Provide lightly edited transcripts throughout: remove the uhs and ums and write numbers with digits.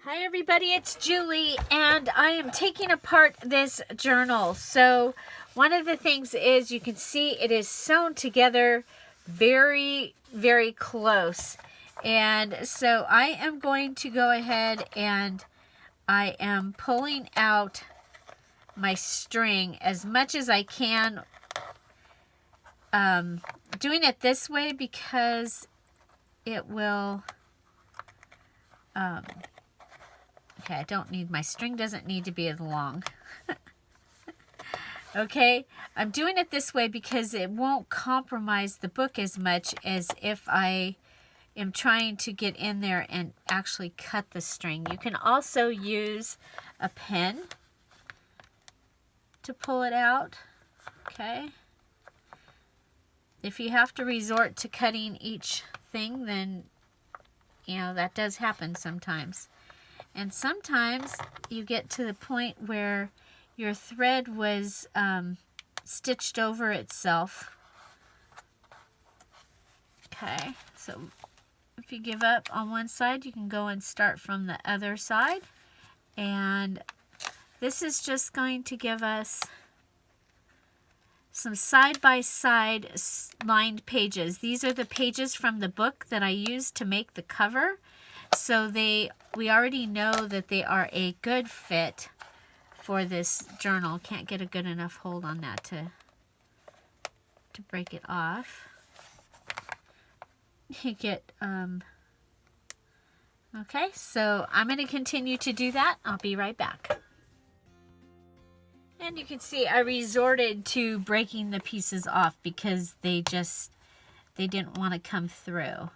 Hi everybody, it's Julie and I am taking apart this journal. So one of the things is you can see it is sewn together very close. And so I am going to go ahead and I am pulling out my string as much as I can. Doing it this way because it will... Okay, I don't need, my string doesn't need to be as long. Okay, I'm doing it this way because it won't compromise the book as much as if I am trying to get in there and actually cut the string. You can also use a pen to pull it out, okay? If you have to resort to cutting each thing, then, you know, that does happen sometimes. And sometimes you get to the point where your thread was stitched over itself. Okay, so if you give up on one side, you can go and start from the other side. And this is just going to give us some side-by-side lined pages. These are the pages from the book that I used to make the cover. So we already know that they are a good fit for this journal. Can't get a good enough hold on that to break it off. You get, okay, so I'm going to continue to do that. I'll be right back. And you can see I resorted to breaking the pieces off because they didn't want to come through.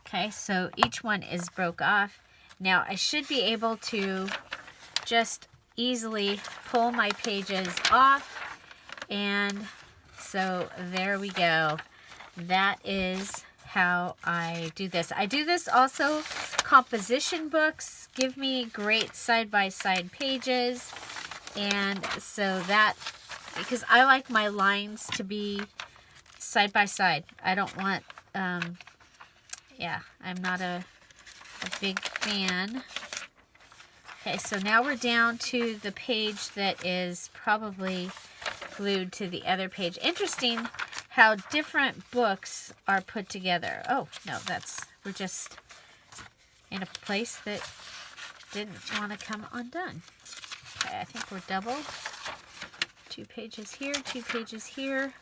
Okay, so each one is broke off. Now I should be able to just easily pull my pages off. And so there we go. That is how I do this. I do this also, composition books give me great side-by-side pages. And so that, because I like my lines to be side-by-side. I don't want, yeah, I'm not a big fan. Okay, so now we're down to the page that is probably glued to the other page. Interesting how different books are put together. Oh, no, we're just in a place that didn't want to come undone. Okay, I think we're double. 2 pages here, 2 pages here.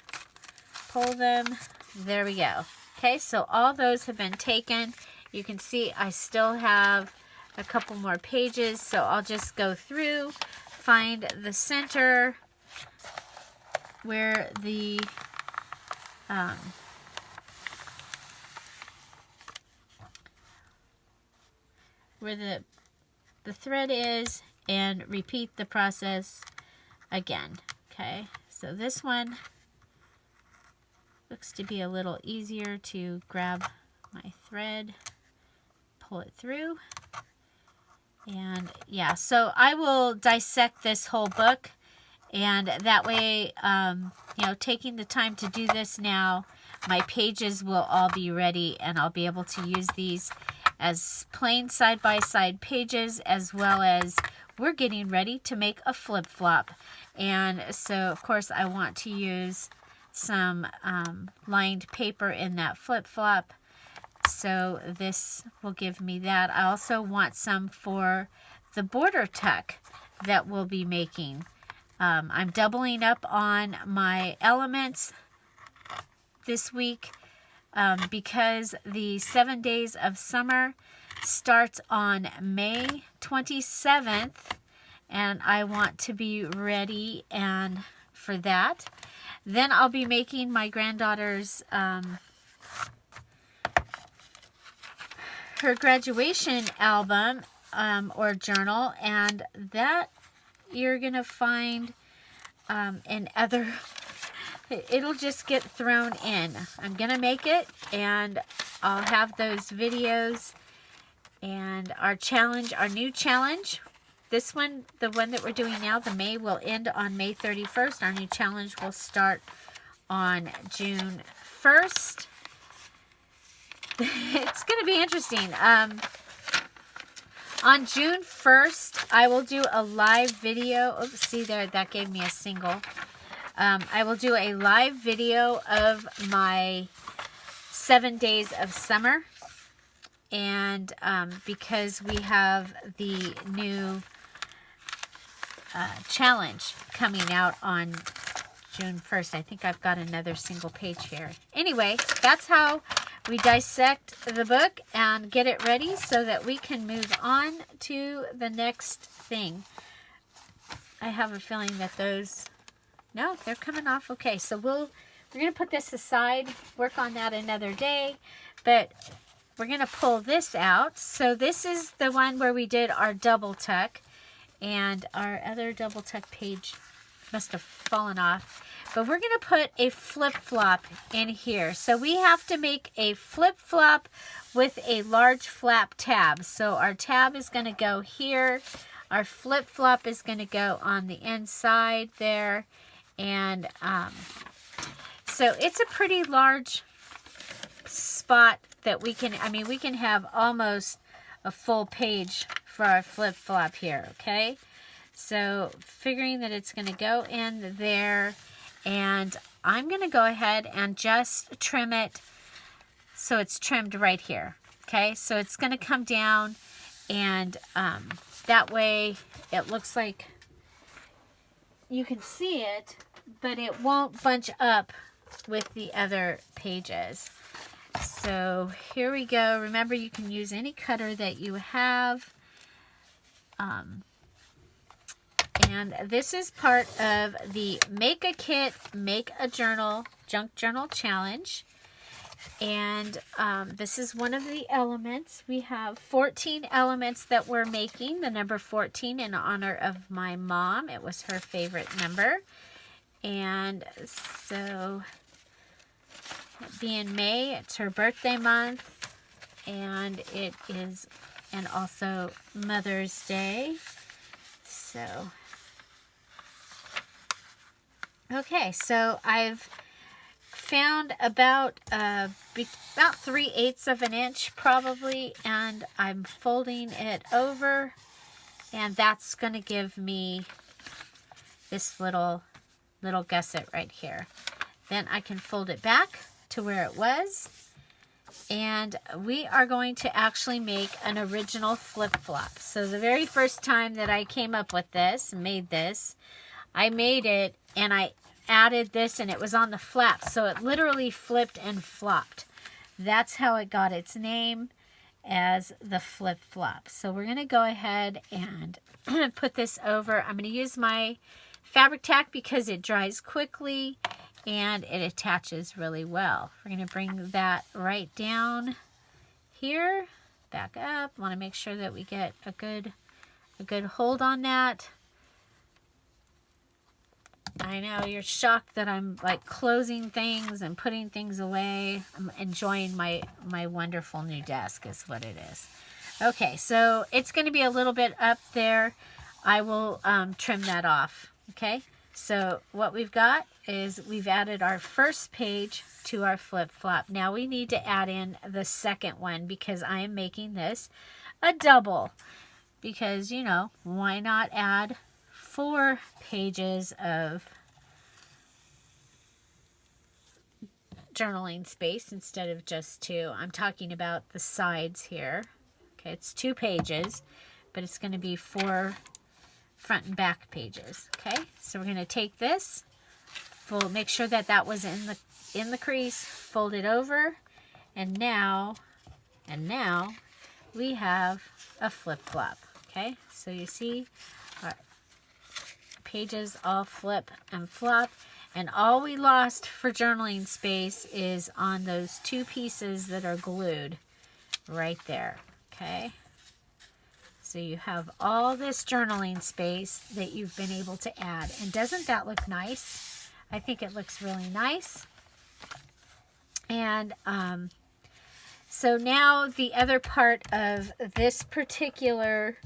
Pull them. There we go. Okay, so all those have been taken. You can see I still have a couple more pages, so I'll just go through, find the center where the thread is, and repeat the process again. Okay, so this one looks to be a little easier to grab my thread, pull it through, and yeah, so I will dissect this whole book, and that way, you know, taking the time to do this now, my pages will all be ready, and I'll be able to use these as plain side-by-side pages, as well as we're getting ready to make a flip-flop. And so, of course, I want to use some lined paper in that flip-flop. So this will give me that. I also want some for the border tuck that we'll be making. I'm doubling up on my elements this week because the 7 days of summer starts on May 27th, and I want to be ready and for that. Then I'll be making my granddaughter's her graduation album or journal, and that you're gonna find in other, it'll just get thrown in. I'm gonna make it, and I'll have those videos. And our challenge, our new challenge, this one, the one that we're doing now, the May, will end on May 31st. Our new challenge will start on June 1st. It's going to be interesting. On June 1st, I will do a live video. Oops, see there, that gave me a single. I will do a live video of my 7 days of summer. And because we have the new challenge coming out on June 1st. I think I've got another single page here. Anyway, that's how we dissect the book and get it ready so that we can move on to the next thing. I have a feeling that those, no, they're coming off okay. So we're going to put this aside, work on that another day, but we're going to pull this out. So this is the one where we did our double tuck, and our other double tuck page must have fallen off. But we're going to put a flip-flop in here. So we have to make a flip-flop with a large flap tab. So our tab is going to go here. Our flip-flop is going to go on the inside there. And so it's a pretty large spot that we can, I mean, we can have almost a full page for our flip-flop here, okay? So figuring that it's going to go in there, and I'm going to go ahead and just trim it so it's trimmed right here, okay? So it's going to come down, and that way it looks like you can see it, but it won't bunch up with the other pages. So here we go. Remember, you can use any cutter that you have. And this is part of the Make a Kit, Make a Journal, Junk Journal Challenge. And this is one of the elements. We have 14 elements that we're making. The number 14 in honor of my mom. It was her favorite number. And so, being May, it's her birthday month. And it is, and also Mother's Day. So, okay, so I've found about 3/8 of an inch probably, and I'm folding it over, and that's going to give me this little gusset right here. Then I can fold it back to where it was, and we are going to actually make an original flip-flop. So the very first time that I came up with this, made this, I made it and I added this, and it was on the flap, so it literally flipped and flopped. That's how it got its name, as the flip-flop. So we're going to go ahead and put this over. I'm going to use my fabric tack because it dries quickly and it attaches really well. We're going to bring that right down here, back up. Want to make sure that we get a good hold on that. I know you're shocked that I'm like closing things and putting things away. I'm enjoying my wonderful new desk is what it is. Okay, so it's going to be a little bit up there. I will trim that off. Okay, so what we've got is we've added our first page to our flip-flop. Now we need to add in the second one because I am making this a double. Because, you know, why not add 4 pages of journaling space instead of just 2. I'm talking about the sides here. Okay, it's 2 pages, but it's going to be 4 front and back pages. Okay, so we're going to take this, make sure that that was in the crease, fold it over, and now we have a flip-flop. Okay, so you see our pages all flip and flop, and all we lost for journaling space is on those 2 pieces that are glued right there. Okay, so you have all this journaling space that you've been able to add, and doesn't that look nice? I think it looks really nice. And so now the other part of this particular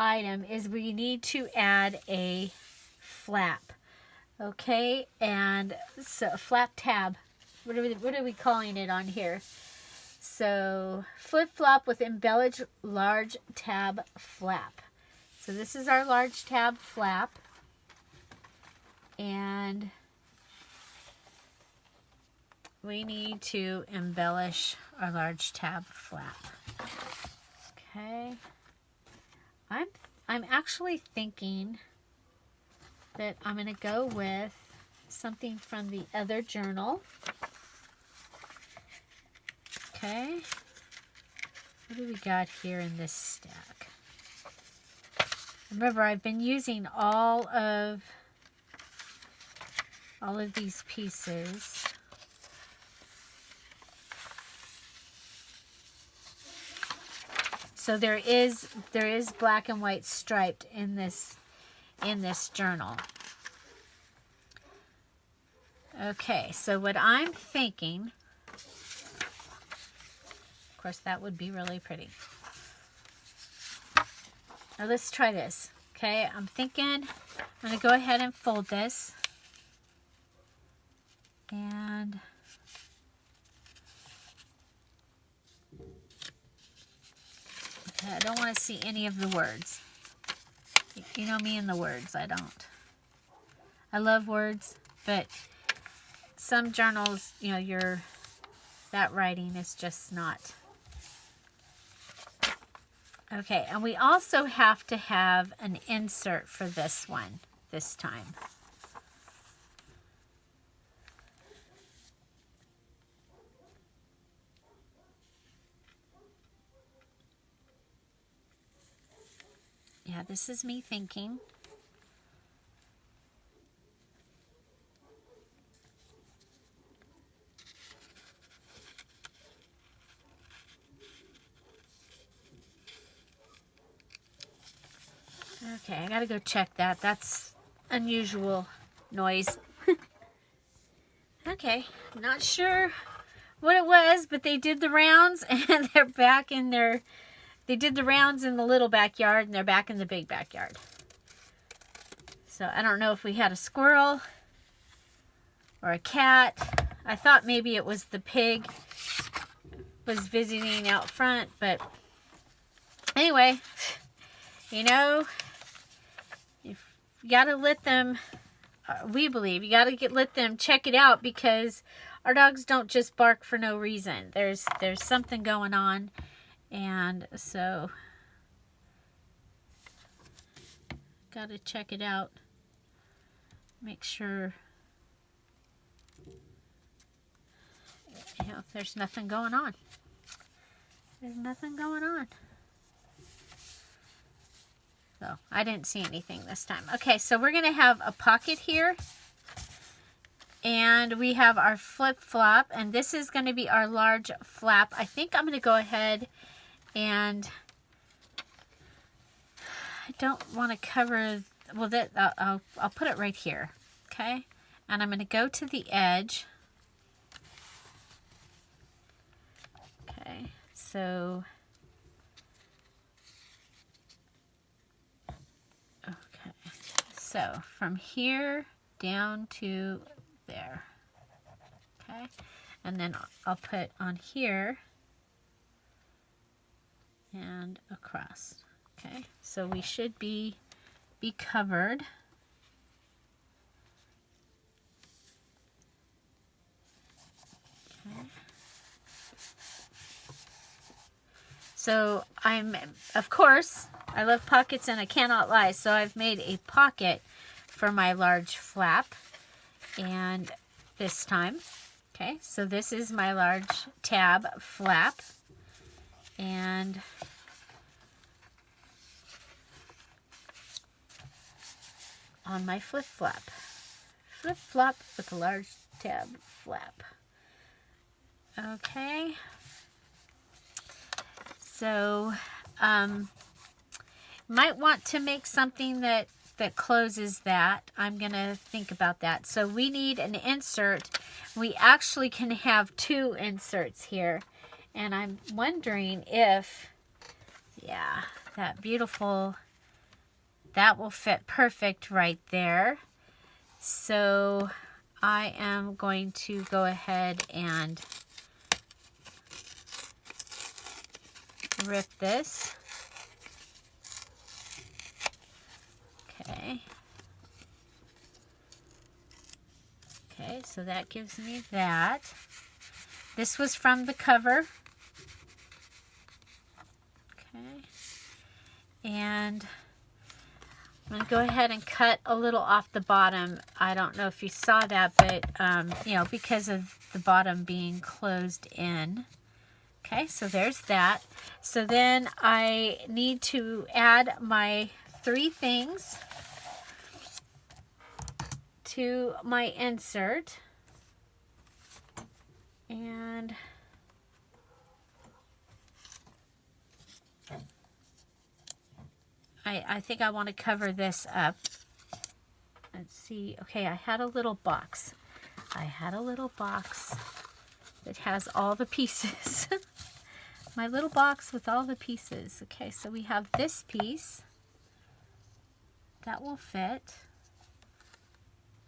item is we need to add a flap. Okay, and so a flap tab. What are we calling it on here? So flip flop with embellished large tab flap. So this is our large tab flap. And we need to embellish our large tab flap. Okay. I'm actually thinking that I'm going to go with something from the other journal. Okay. What do we got here in this stack? Remember, I've been using all of these pieces. So there is black and white striped in this journal. Okay, so what I'm thinking, of course that would be really pretty. Now let's try this. Okay, I'm thinking I'm going to go ahead and fold this. And okay, I don't want to see any of the words. You know me and the words, I don't. I love words, but some journals, you know, that writing is just not. Okay, and we also have to have an insert for this one this time. Yeah, this is me thinking. Okay, I gotta go check that. That's unusual noise. Okay, not sure what it was, but they did the rounds and they're back in their... They did the rounds in the little backyard and they're back in the big backyard. So I don't know if we had a squirrel or a cat. I thought maybe it was the pig was visiting out front, but anyway, you know, you gotta let them, we believe, you gotta let them check it out, because our dogs don't just bark for no reason. There's something going on. And so, gotta check it out. Make sure, you know, there's nothing going on. There's nothing going on. So, I didn't see anything this time. Okay, so we're gonna have a pocket here. And we have our flip-flop. And this is gonna be our large flap. I think I'm gonna go ahead and I don't want to cover, well, that I'll put it right here, okay? And I'm going to go to the edge. Okay, so, okay, so from here down to there, okay? And then I'll put on here and across. Okay, so we should be covered. Okay. So of course, I love pockets and I cannot lie, so I've made a pocket for my large flap, and this time, okay, so this is my large tab flap. And on my flip-flop. Flip-flop with a large tab flap. Okay. So, might want to make something that closes that. I'm going to think about that. So we need an insert. We actually can have two inserts here. And I'm wondering if, yeah, that beautiful, that will fit perfect right there. So I am going to go ahead and rip this. Okay. Okay, so that gives me that. This was from the cover. Okay. And I'm going to go ahead and cut a little off the bottom. I don't know if you saw that, but, you know, because of the bottom being closed in. Okay, so there's that. So then I need to add my 3 things to my insert. And I think I want to cover this up. Let's see. Okay, I had a little box. I had a little box that has all the pieces. My little box with all the pieces. Okay, so we have this piece. That will fit.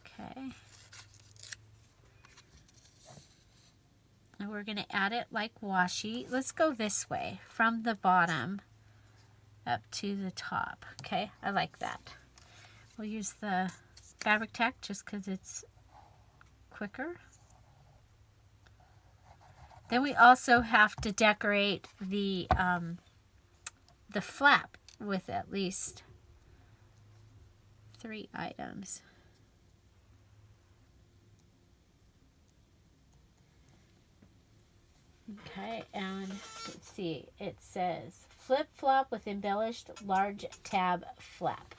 Okay. And we're going to add it like washi. Let's go this way, from the bottom up to the top. Okay, I like that. We'll use the fabric tack just because it's quicker. Then we also have to decorate the flap with at least 3 items. Okay, and let's see, it says flip-flop with embellished large tab flap.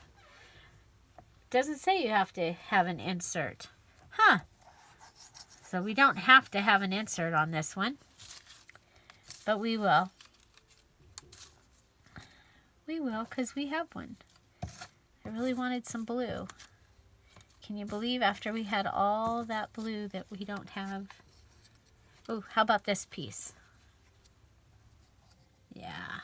Doesn't say you have to have an insert. Huh. So we don't have to have an insert on this one, but we will. We will, because we have one. I really wanted some blue. Can you believe after we had all that blue that we don't have? Oh, how about this piece? Yeah,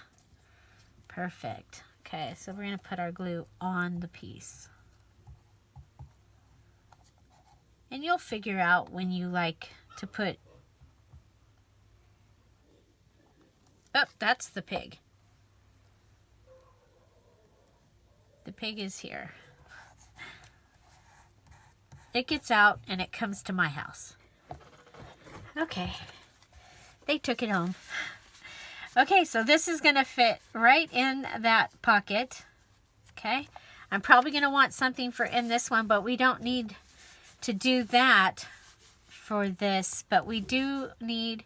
perfect. Okay, so we're going to put our glue on the piece. And you'll figure out when you like to put... Oh, that's the pig. The pig is here. It gets out and it comes to my house. Okay, they took it home. Okay, so this is going to fit right in that pocket. Okay, I'm probably going to want something for in this one, but we don't need to do that for this. But we do need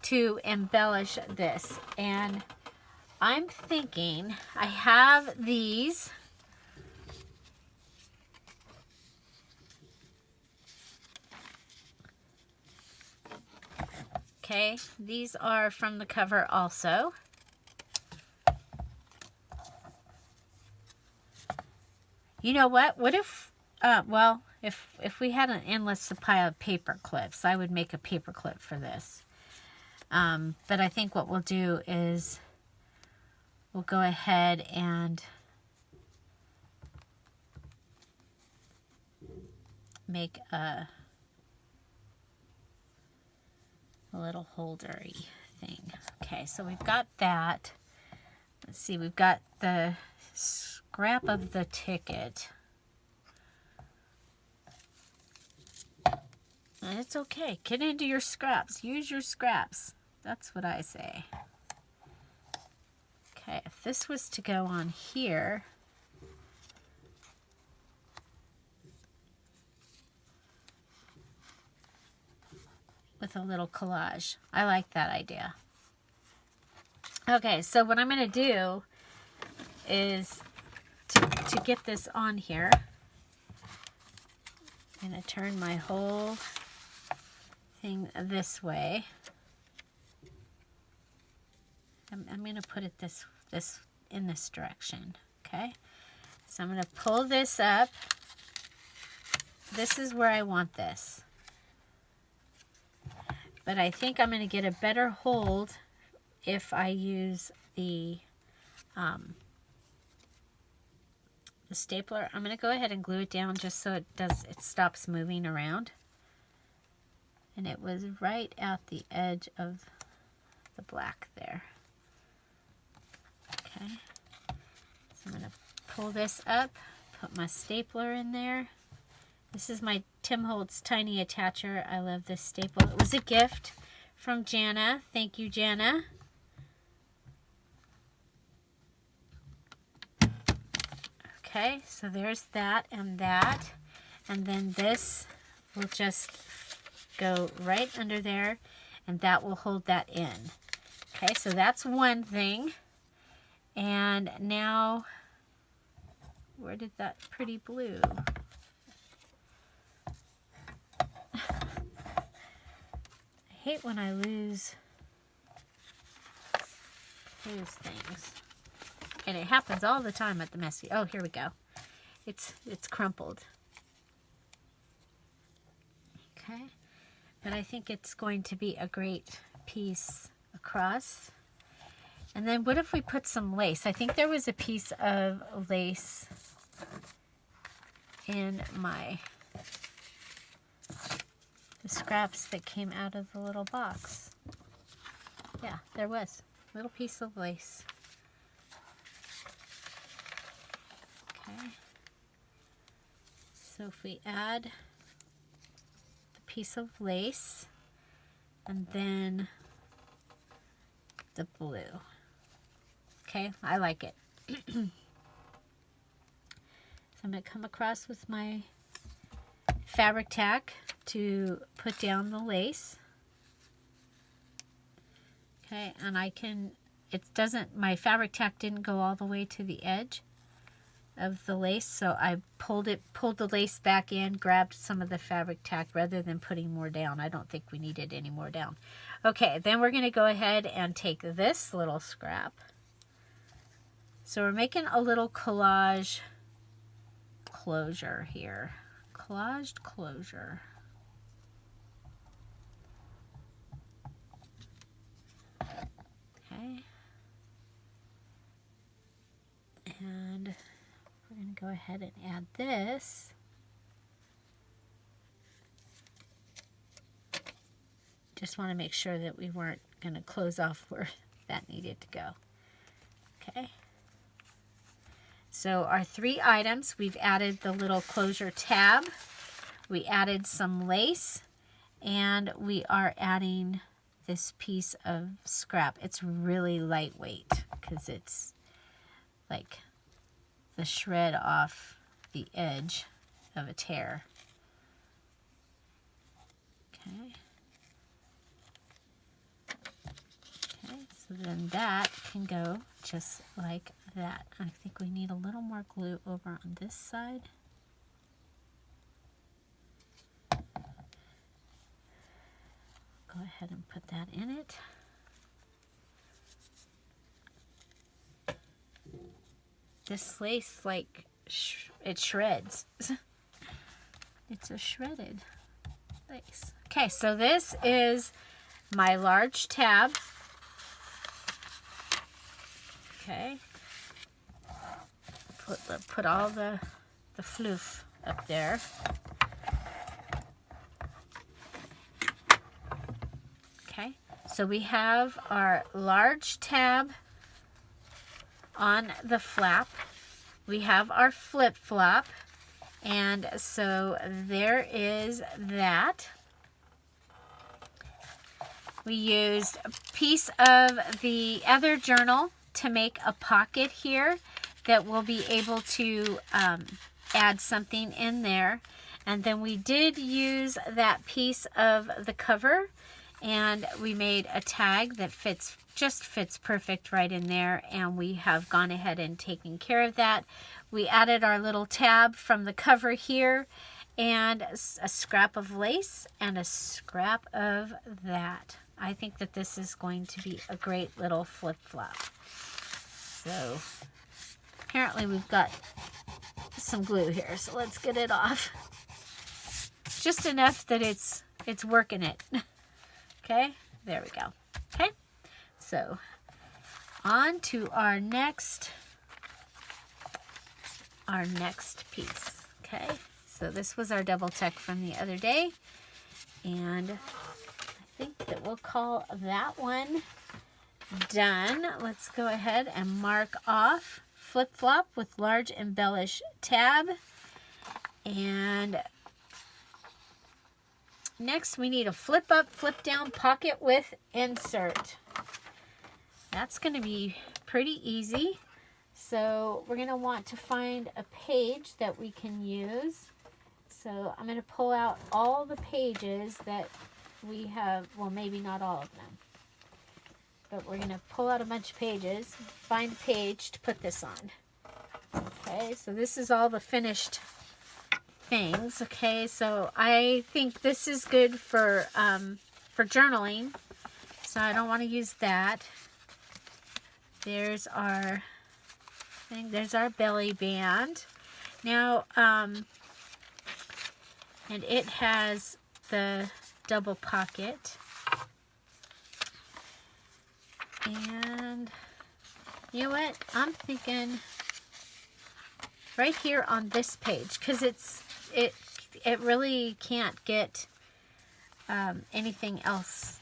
to embellish this. And I'm thinking I have these. Okay, these are from the cover also. You know what? What if, well, if we had an endless supply of paper clips, I would make a paper clip for this. But I think what we'll do is we'll go ahead and make a little holdery thing. Okay, so we've got that. Let's see, we've got the scrap of the ticket. And it's okay. Get into your scraps. Use your scraps. That's what I say. Okay, if this was to go on here, with a little collage. I like that idea. Okay, so what I'm going to do is to get this on here, I'm going to turn my whole thing this way. I'm going to put it this in this direction. Okay, so I'm going to pull this up. This is where I want this. But I think I'm going to get a better hold if I use the stapler. I'm going to go ahead and glue it down just so it stops moving around. And it was right at the edge of the black there. Okay, so I'm going to pull this up, put my stapler in there. This is my Tim Holtz Tiny Attacher. I love this staple. It was a gift from Jana. Thank you, Jana. Okay, so there's that and that. And then this will just go right under there, and that will hold that in. Okay, so that's one thing. And now, where did that pretty blue? I hate when I lose things. And it happens all the time at the messy. Oh, here we go. It's crumpled. Okay. But I think it's going to be a great piece across. And then what if we put some lace? I think there was a piece of lace in the scraps that came out of the little box. Yeah, there was a little piece of lace. Okay. So if we add the piece of lace and then the blue. Okay, I like it. So I'm going to come across with my fabric tack to put down the lace. Okay, and my fabric tack didn't go all the way to the edge of the lace, so I pulled the lace back in, grabbed some of the fabric tack rather than putting more down. I don't think we needed any more down. Okay, then we're going to go ahead and take this little scrap. So we're making a little collage closure here. Collaged closure. Okay. And we're going to go ahead and add this. Just want to make sure that we weren't going to close off where that needed to go. Okay. So our 3 items, we've added the little closure tab, we added some lace, and we are adding this piece of scrap. It's really lightweight because it's like the shred off the edge of a tear. Okay. Okay, so then that can go just like that. I think we need a little more glue over on this side. Go ahead and put that in it. This lace, like, it shreds. It's a shredded lace. Okay, so this is my large tab. Okay. Put all the fluff up there. Okay, so we have our large tab on the flap. We have our flip-flop, and so there is that. We used a piece of the other journal to make a pocket here that we'll be able to add something in there. And then we did use that piece of the cover, and we made a tag that just fits perfect right in there, and we have gone ahead and taken care of that. We added our little tab from the cover here, and a scrap of lace and a scrap of that. I think that this is going to be a great little flip-flop. So apparently we've got some glue here, so let's get it off. Just enough that it's working it. Okay, there we go. Okay, so on to our next piece. Okay, so this was our double tuck from the other day, and I think that we'll call that one done. Let's go ahead and mark off flip-flop with large embellish tab. And next we need a flip up, flip down pocket with insert. That's going to be pretty easy. So we're going to want to find a page that we can use. So I'm going to pull out all the pages that we have, well, maybe not all of them. But we're going to pull out a bunch of pages, find a page to put this on. Okay, so this is all the finished things. Okay, so I think this is good for journaling. So I don't want to use that. There's our thing. There's our belly band. Now, and it has the double pocket. And you know what? I'm thinking right here on this page, because it really can't get anything else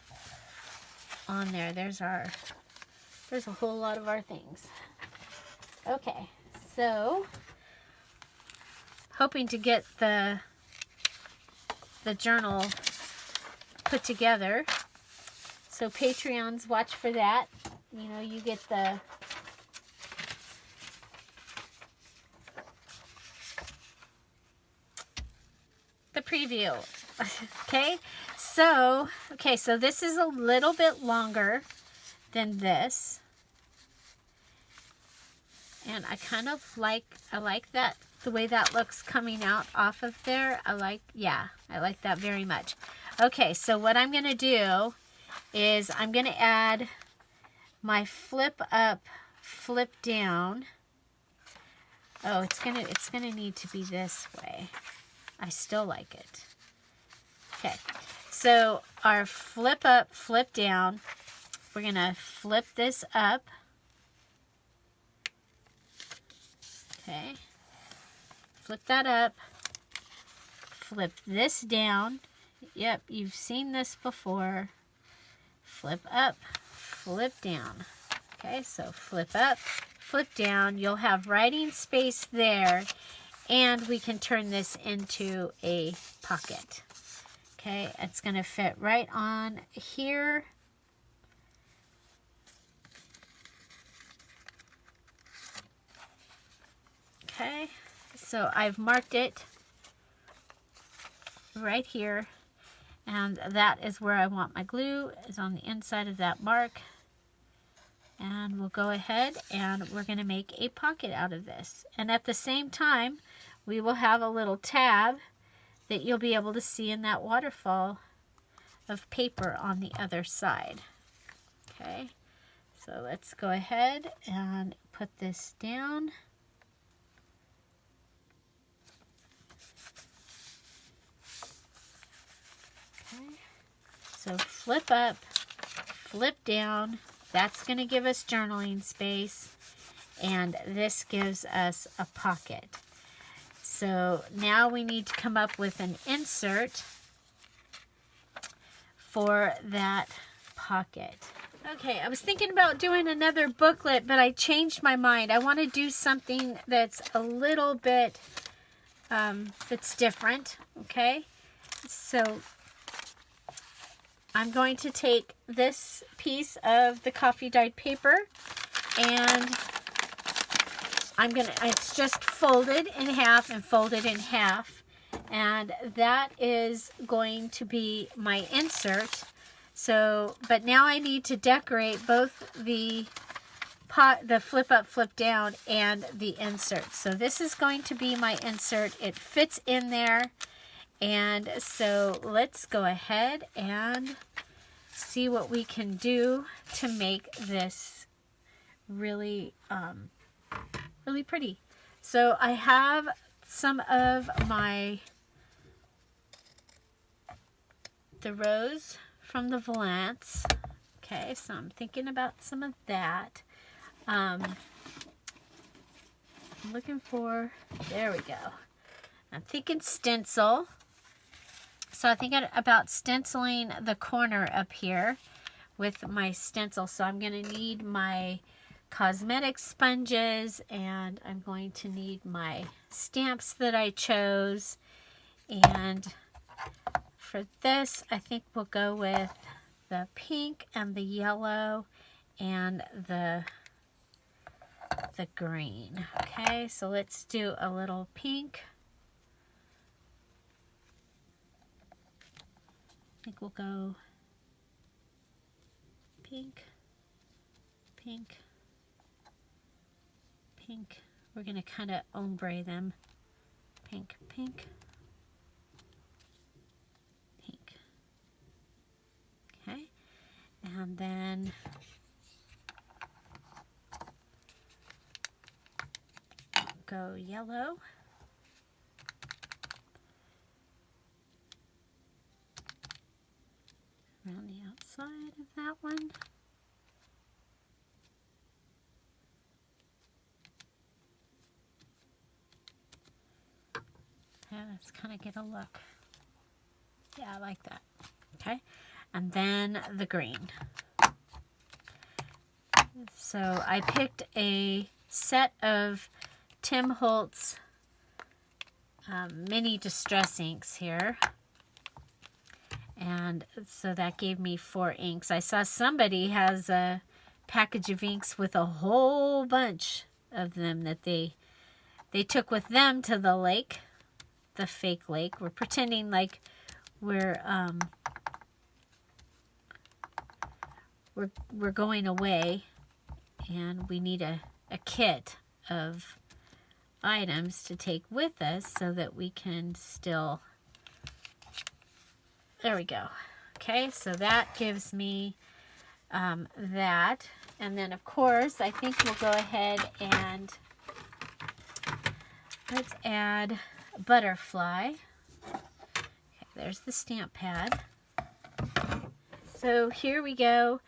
on there. There's a whole lot of our things. Okay, so hoping to get the journal put together. So Patreons, watch for that. You know, you get the preview. Okay, so this is a little bit longer than this. And I kind of like that, the way that looks coming out off of there. I like that very much. Okay, so what I'm going to do is I'm going to add my flip up, flip down. Oh, it's going to need to be this way. I still like it. Okay, so our flip up, flip down, we're going to flip this up. Okay, flip that up, flip this down. Yep, you've seen this before. Flip up, flip down. Okay, so flip up, flip down. You'll have writing space there, and we can turn this into a pocket. Okay, it's going to fit right on here. Okay, so I've marked it right here, and that is where I want my glue, is on the inside of that mark. And we'll go ahead and we're going to make a pocket out of this. And at the same time, we will have a little tab that you'll be able to see in that waterfall of paper on the other side. Okay, so let's go ahead and put this down. Okay, so flip up, flip down. That's going to give us journaling space, and this gives us a pocket. So now we need to come up with an insert for that pocket. Okay, I was thinking about doing another booklet, but I changed my mind. I want to do something that's a little bit, that's different, okay? So I'm going to take this piece of the coffee dyed paper, and it's just folded in half and folded in half, and that is going to be my insert. So, but now I need to decorate both the flip up, flip down, and the insert. So this is going to be my insert. It fits in there. And so let's go ahead and see what we can do to make this really, really pretty. So I have some of the rose from the Valance. Okay, so I'm thinking about some of that. I'm looking for, there we go. I'm thinking stencil. So I think about stenciling the corner up here with my stencil. So I'm going to need my cosmetic sponges, and I'm going to need my stamps that I chose. And for this, I think we'll go with the pink and the yellow and the green. Okay, so let's do a little pink. I think we'll go pink, pink, pink. We're going to kind of ombre them. Pink, pink, pink. Okay, and then go yellow. Around the outside of that one. Yeah, let's kind of get a look. Yeah, I like that. Okay, and then the green. So I picked a set of Tim Holtz mini distress inks here. And so that gave me 4 inks. I saw somebody has a package of inks with a whole bunch of them that they took with them to the lake, the fake lake. We're pretending like we're going away, and we need a kit of items to take with us so that we can still... There we go. Okay, so that gives me that. And then, of course, I think we'll go ahead and let's add butterfly. Okay, there's the stamp pad. So here we go.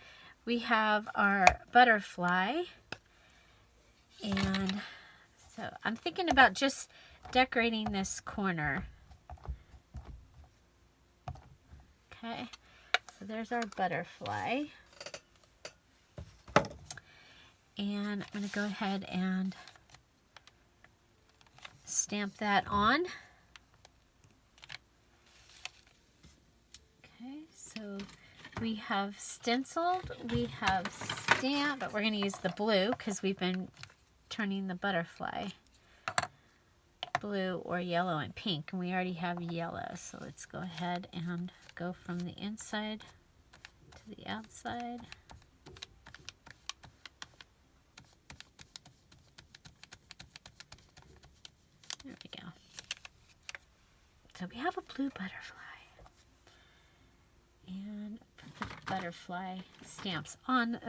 We have our butterfly. And so I'm thinking about just decorating this corner. Okay, so there's our butterfly. And I'm going to go ahead and stamp that on. Okay, so we have stenciled, we have stamped, but we're going to use the blue because we've been turning the butterfly blue or yellow and pink, and we already have yellow. So let's go ahead and go from the inside to the outside. There we go. So we have a blue butterfly. And put the butterfly stamps on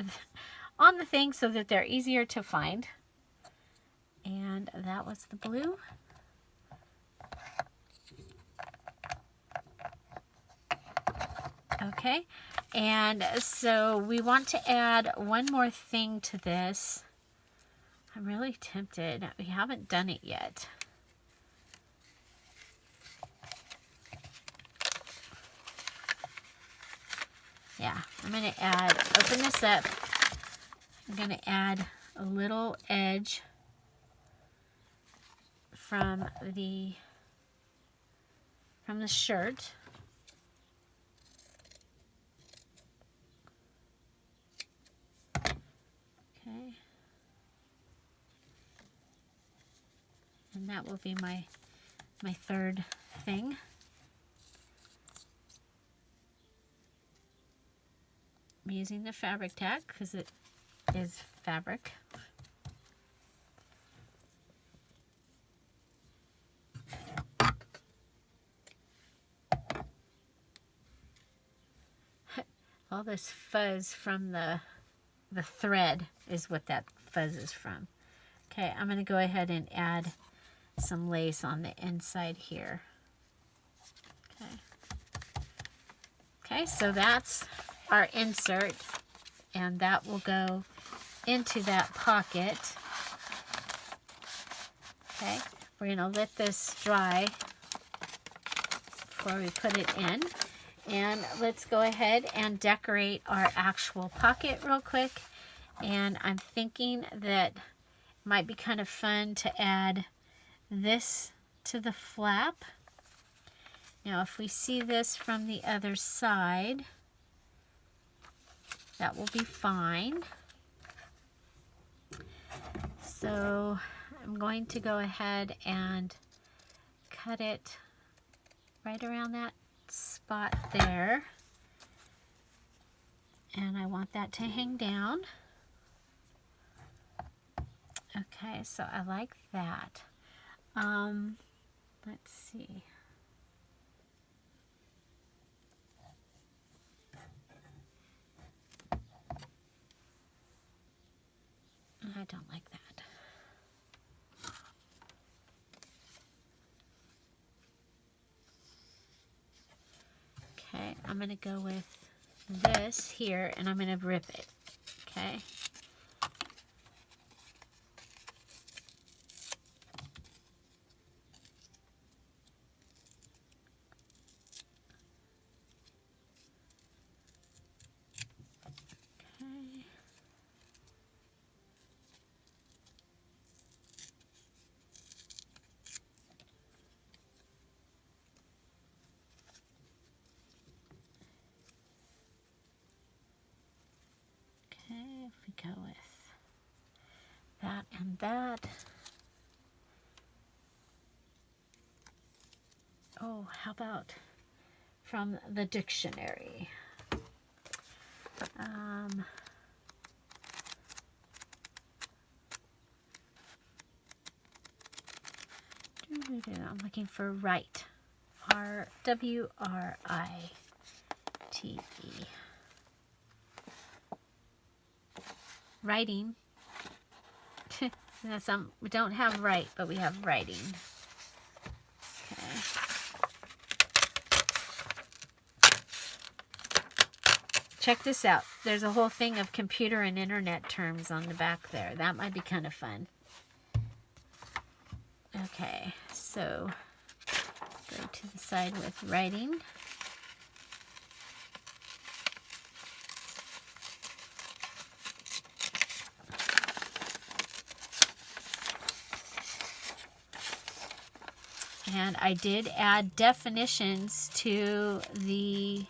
the thing so that they're easier to find. And that was the blue. Okay, and so we want to add one more thing to this. I'm really tempted. We haven't done it yet. Yeah, I'm going to add, open this up. I'm going to add a little edge from the shirt. Okay. And that will be my third thing. I'm using the fabric tack because it is fabric. All this fuzz from the thread is what that fuzz is from. Okay, I'm going to go ahead and add some lace on the inside here. Okay. Okay, so that's our insert, and that will go into that pocket. Okay, we're going to let this dry before we put it in. And let's go ahead and decorate our actual pocket real quick. And I'm thinking that it might be kind of fun to add this to the flap. Now, if we see this from the other side, that will be fine. So I'm going to go ahead and cut it right around that spot there. And I want that to hang down. Okay, so I like that. Let's see. I don't like that. Okay, I'm going to go with this here, and I'm going to rip it. Okay. Okay, if we go with that and that. Oh, how about from the dictionary? I'm looking for right. W-R-I-T-E. Writing. We don't have right, but we have writing. Okay. Check this out. There's a whole thing of computer and internet terms on the back there. That might be kind of fun. Okay, so go to the side with writing. And I did add definitions to the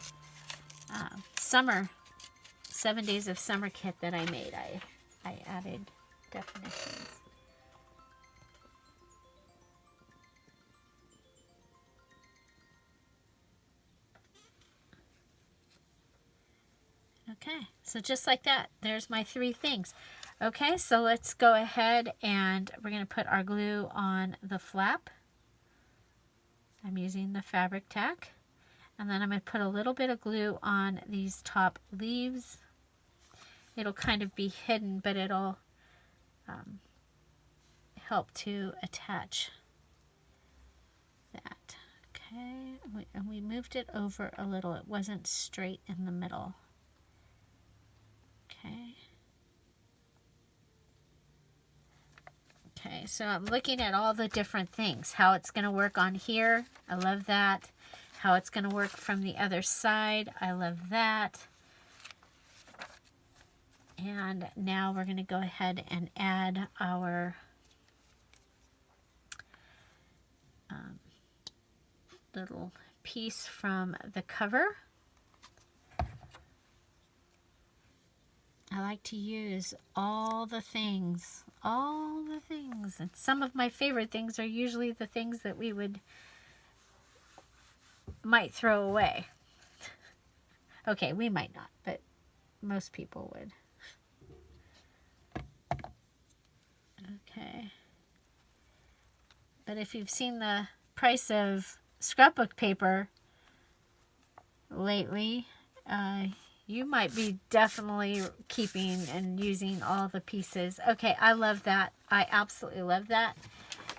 7 days of summer kit that I made. I added definitions. Okay, so just like that, there's my 3 things. Okay, so let's go ahead and we're going to put our glue on the flap. I'm using the fabric tack. And then I'm going to put a little bit of glue on these top leaves. It'll kind of be hidden, but it'll help to attach that. Okay, and we moved it over a little. It wasn't straight in the middle. Okay. Okay, so I'm looking at all the different things. How it's going to work on here. I love that. How it's going to work from the other side. I love that. And now we're going to go ahead and add our little piece from the cover. I like to use all the things. And some of my favorite things are usually the things that we might throw away. Okay, we might not, but most people would. Okay. But if you've seen the price of scrapbook paper lately, you might be definitely keeping and using all the pieces. Okay, I love that. I absolutely love that.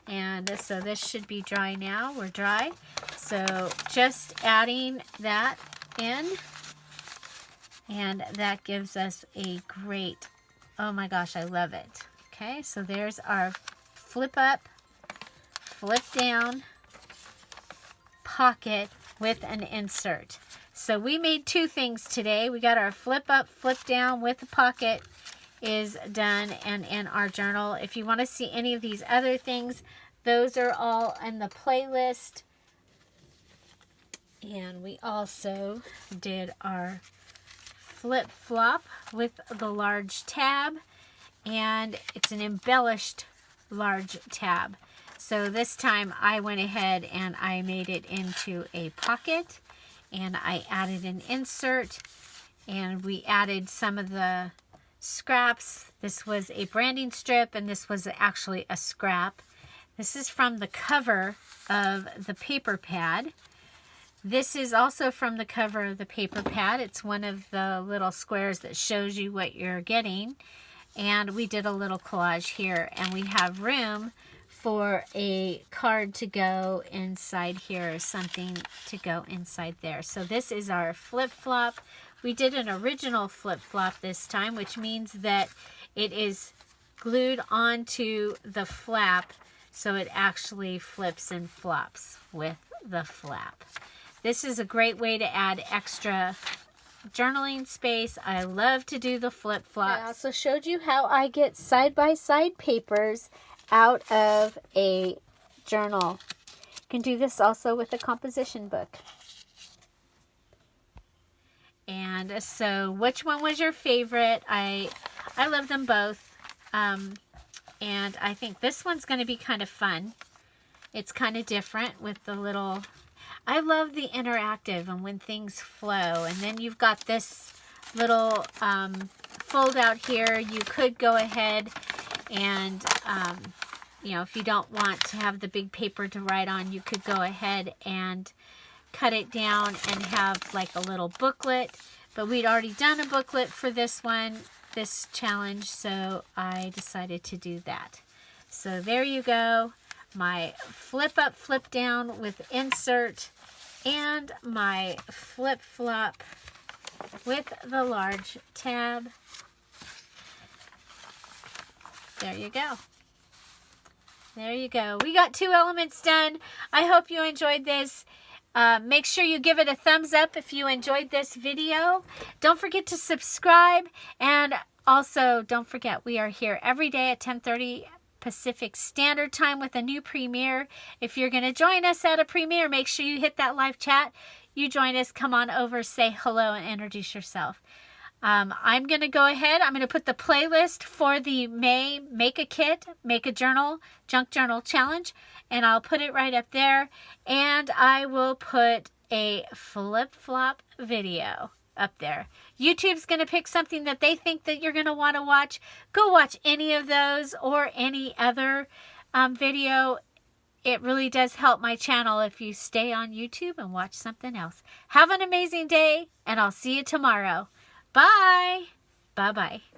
And so this should be dry now. We're dry. So just adding that in. And that gives us a great, oh my gosh, I love it. Okay, so there's our flip up, flip down pocket with an insert. So we made two things today. We got our flip up, flip down with a pocket is done and in our journal. If you want to see any of these other things, those are all in the playlist. And we also did our flip flop with the large tab, and it's an embellished large tab. So this time I went ahead and I made it into a pocket, and I added an insert, and we added some of the scraps. This was a branding strip, and this was actually a scrap. This is from the cover of the paper pad. This is also from the cover of the paper pad. It's one of the little squares that shows you what you're getting. And we did a little collage here, and we have room for a card to go inside here, or something to go inside there. So this is our flip-flop. We did an original flip-flop this time, which means that it is glued onto the flap, so it actually flips and flops with the flap. This is a great way to add extra journaling space. I love to do the flip-flops. I also showed you how I get side-by-side papers out of a journal. You can do this also with a composition book. And so which one was your favorite? I love them both. And I think this one's going to be kind of fun. It's kind of different with the little... I love the interactive and when things flow. And then you've got this little fold out here. You could go ahead and, you know, if you don't want to have the big paper to write on, you could go ahead and cut it down and have like a little booklet. But we'd already done a booklet for this one, this challenge, so I decided to do that. So there you go. My flip up, flip down with insert, and my flip flop with the large tab. There you go. There you go. We got 2 elements done. I hope you enjoyed this. Make sure you give it a thumbs up if you enjoyed this video. Don't forget to subscribe, and also don't forget we are here every day at 10:30 Pacific Standard Time with a new premiere. If you're going to join us at a premiere, make sure you hit that live chat. You join us, come on over, say hello, and introduce yourself. I'm going to go ahead. I'm going to put the playlist for the May Make a Kit, Make a Journal, Junk Journal Challenge, and I'll put it right up there. And I will put a flip-flop video up there. YouTube's going to pick something that they think that you're going to want to watch. Go watch any of those or any other video. It really does help my channel if you stay on YouTube and watch something else. Have an amazing day, and I'll see you tomorrow. Bye. Bye-bye.